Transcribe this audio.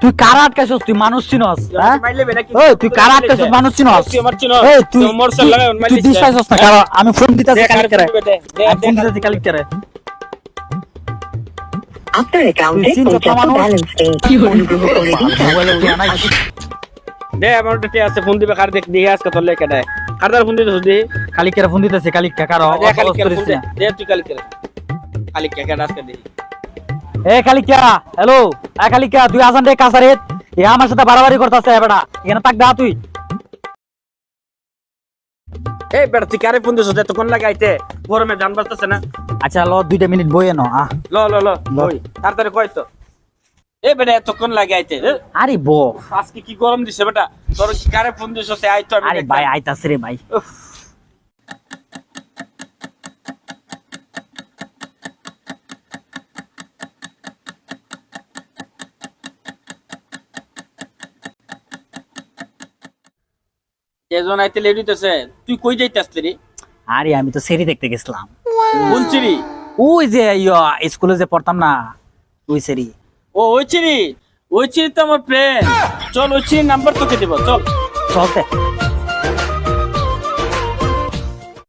তুই কারা আটকাইছস? তুই মানুষ চিনস? হ্যাঁ তুই কারা আটকাইছস? মানুষ চিনস? তুই তুই দিস পাইছস না? কারণ আমি ফোন দিতেছি কালেক্টরে, ফোন দিতেছি কালেক্টরে। আপনার অ্যাকাউন্টে 50 ব্যালেন্স নেই। অনুগ্রহ করে দিন। মোবাইলে কি আনাই? দে আমার টেটে আছে ফোন দিবে কার দেখ দিয়ে আজকে তোর লেখা দেয় কারদার ফোন দিতেছ দি কালেক্টরে ফোন দিতেছি, কালেক্টর কারো কালি অবস্থা ফোন দিছে। দে তুই কালি কার আজকে দে এ কালিকা, হ্যালো এ কালিকা, তুই আসান রে কাসারে এ আমার সাথে বাড়াবাড়ি করতেছে বেটা, এখানে তাক দা তুই। এই বেটা তুই কারে ফোন দিছস এত কোন লাগাইতে গরমে জান বাজতেছে না আচ্ছা ল 2 মিনিট বইয়ে নো। ল ল ল ওই তাড়াতাড়ি কই তো এই বেটা এত কোন লাগাইতে আরে বো, আজকে কি গরম দিছে বেটা তোর কি কারে ফোন দিছস আই তো আমি আরে ভাই আইতাছে রে ভাই। এজন আইতে লেট হইতেছে তুই কই যাইতাছলি রে আরে আমি তো সেরি দেখতে গেছিলাম। কোন চিরি ওই যে স্কুলে যে পড়তাম না, ওই সেরি। ও ওই চিরি তো আমার ফ্রেন্ড চল ওই চিরি নাম্বার তোকে দেব চল চলতে